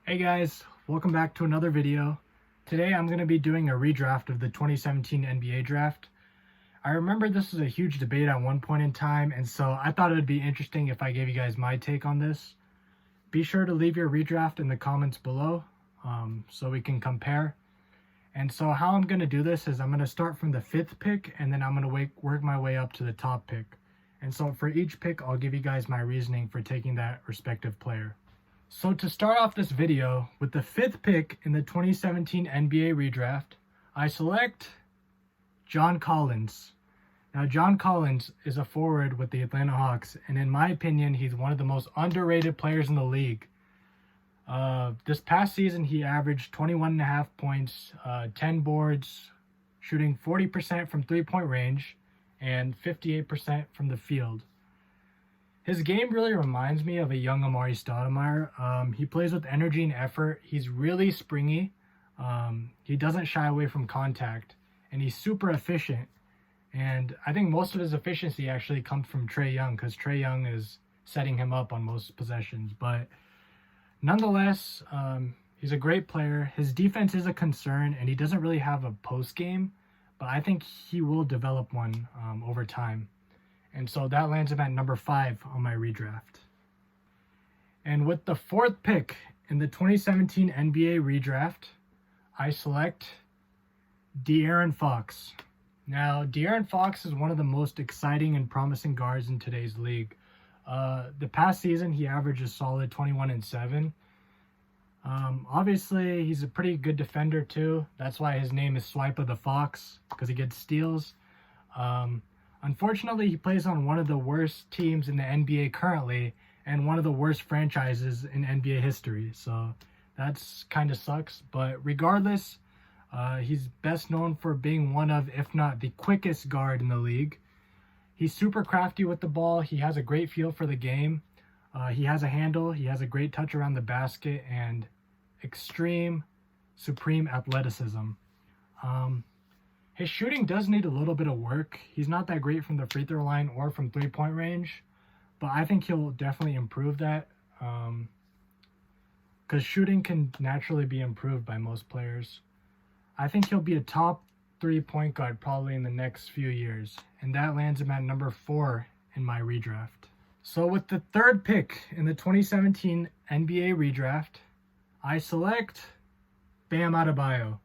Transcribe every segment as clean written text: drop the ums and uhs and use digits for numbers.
Hey guys, welcome back to another video. Today I'm going to be doing a redraft of the 2017 NBA draft. I remember this was a huge debate at one point in time, and so I thought it would be interesting if I gave you guys my take on this. Be sure to leave your redraft in the comments below so we can compare. And so how I'm going to do this is I'm going to start from the 5th pick, and then I'm going to work my way up to the top pick. And so for each pick, I'll give you guys my reasoning for taking that respective player. So to start off this video, with the 5th pick in the 2017 NBA redraft, I select John Collins. Now, John Collins is a forward with the Atlanta Hawks, and in my opinion, he's one of the most underrated players in the league. This past season, he averaged 21.5 points, 10 boards, shooting 40% from three-point range, and 58% from the field. His game really reminds me of a young Amari Stoudemire. He plays with energy and effort. He's really springy. He doesn't shy away from contact, and he's super efficient. And I think most of his efficiency actually comes from Trae Young, because Trae Young is setting him up on most possessions. But nonetheless, he's a great player. His defense is a concern, and he doesn't really have a post game, but I think he will develop one over time. And so that lands him at number 5 on my redraft. And with the 4th pick in the 2017 NBA redraft, I select De'Aaron Fox. Now, De'Aaron Fox is one of the most exciting and promising guards in today's league. The past season, he averaged a solid 21-7. Obviously, he's a pretty good defender too. That's why his name is Swipe of the Fox, because he gets steals. Unfortunately, he plays on one of the worst teams in the NBA currently and one of the worst franchises in NBA history. So that's kind of sucks. But regardless, he's best known for being one of, if not the quickest guard in the league. He's super crafty with the ball. He has a great feel for the game. He has a handle. He has a great touch around the basket and supreme athleticism. His shooting does need a little bit of work. He's not that great from the free throw line or from three-point range, but I think he'll definitely improve that because shooting can naturally be improved by most players. I think he'll be a top 3 point guard probably in the next few years, and that lands him at number 4 in my redraft. So with the 3rd pick in the 2017 NBA redraft, I select Bam Adebayo.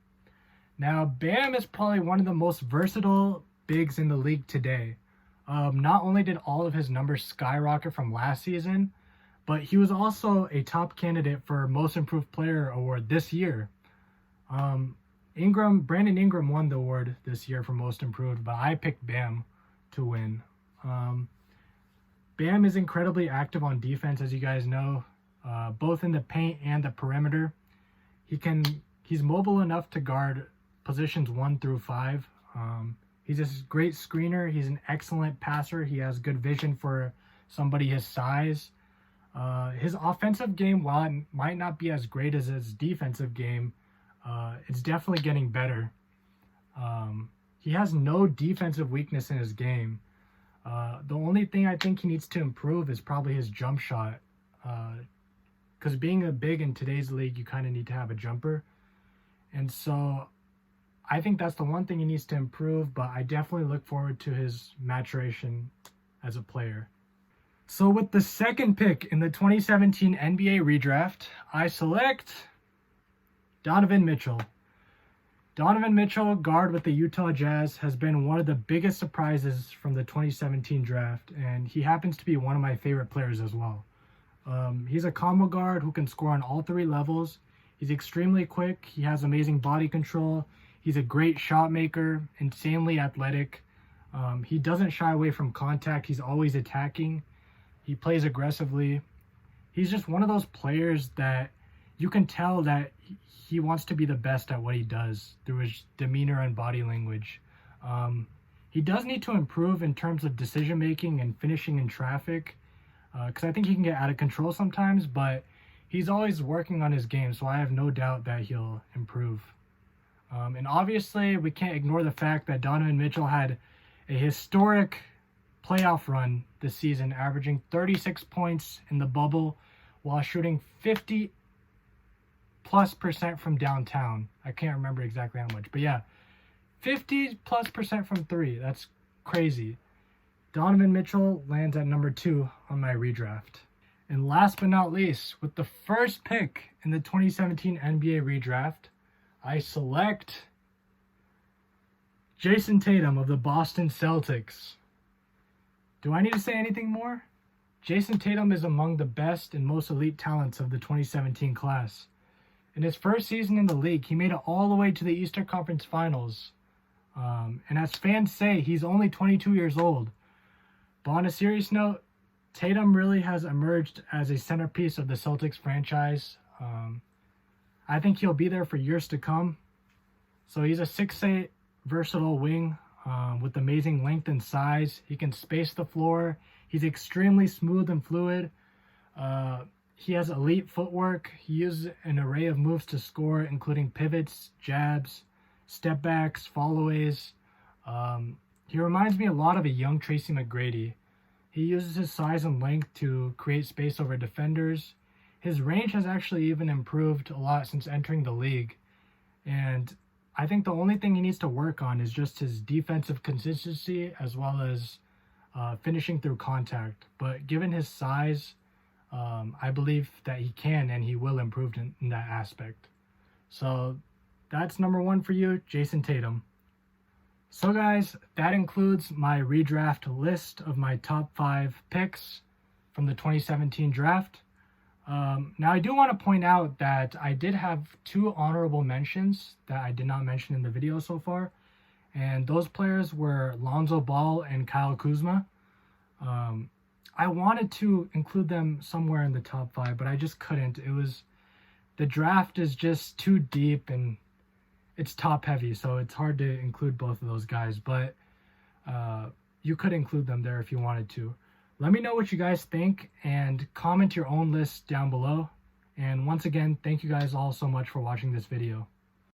Now, Bam is probably one of the most versatile bigs in the league today. Not only did all of his numbers skyrocket from last season, but he was also a top candidate for Most Improved Player award this year. Brandon Ingram won the award this year for Most Improved, but I picked Bam to win. Bam is incredibly active on defense, as you guys know, both in the paint and the perimeter. He's mobile enough to guard positions 1 through 5. He's a great screener. He's an excellent passer. He has good vision for somebody his size. His offensive game, while it might not be as great as his defensive game, it's definitely getting better. He has no defensive weakness in his game. The only thing I think he needs to improve is probably his jump shot. Because being a big in today's league, you kind of need to have a jumper. And so I think that's the one thing he needs to improve, but I definitely look forward to his maturation as a player. So with the 2nd pick in the 2017 NBA redraft, I select Donovan Mitchell. Donovan Mitchell, guard with the Utah Jazz, has been one of the biggest surprises from the 2017 draft, and he happens to be one of my favorite players as well. He's a combo guard who can score on all 3 levels. He's extremely quick. He has amazing body control. He's a great shot maker, insanely athletic. He doesn't shy away from contact. He's always attacking. He plays aggressively. He's just one of those players that you can tell that he wants to be the best at what he does through his demeanor and body language. He does need to improve in terms of decision making and finishing in traffic, because I think he can get out of control sometimes, but he's always working on his game, so I have no doubt that he'll improve. And obviously, we can't ignore the fact that Donovan Mitchell had a historic playoff run this season, averaging 36 points in the bubble while shooting 50+% from downtown. I can't remember exactly how much, but yeah, 50+% from 3. That's crazy. Donovan Mitchell lands at number 2 on my redraft. And last but not least, with the first pick in the 2017 NBA redraft, I select Jayson Tatum of the Boston Celtics. Do I need to say anything more? Jayson Tatum is among the best and most elite talents of the 2017 class. In his first season in the league, he made it all the way to the Eastern Conference Finals. And as fans say, he's only 22 years old. But on a serious note, Tatum really has emerged as a centerpiece of the Celtics franchise. I think he'll be there for years to come. So he's a 6'8", versatile wing with amazing length and size. He can space the floor. He's extremely smooth and fluid. He has elite footwork. He uses an array of moves to score, including pivots, jabs, step backs, followaways. He reminds me a lot of a young Tracy McGrady. He uses his size and length to create space over defenders. His range has actually even improved a lot since entering the league. And I think the only thing he needs to work on is just his defensive consistency as well as finishing through contact. But given his size, I believe that he can and he will improve in that aspect. So that's number 1 for you, Jayson Tatum. So guys, that includes my redraft list of my top 5 picks from the 2017 draft. Now I do want to point out that I did have 2 honorable mentions that I did not mention in the video so far. And those players were Lonzo Ball and Kyle Kuzma. I wanted to include them somewhere in the top 5, but I just couldn't. The draft is just too deep and it's top heavy, so it's hard to include both of those guys, but you could include them there if you wanted to. Let me know what you guys think and comment your own list down below. And once again, thank you guys all so much for watching this video.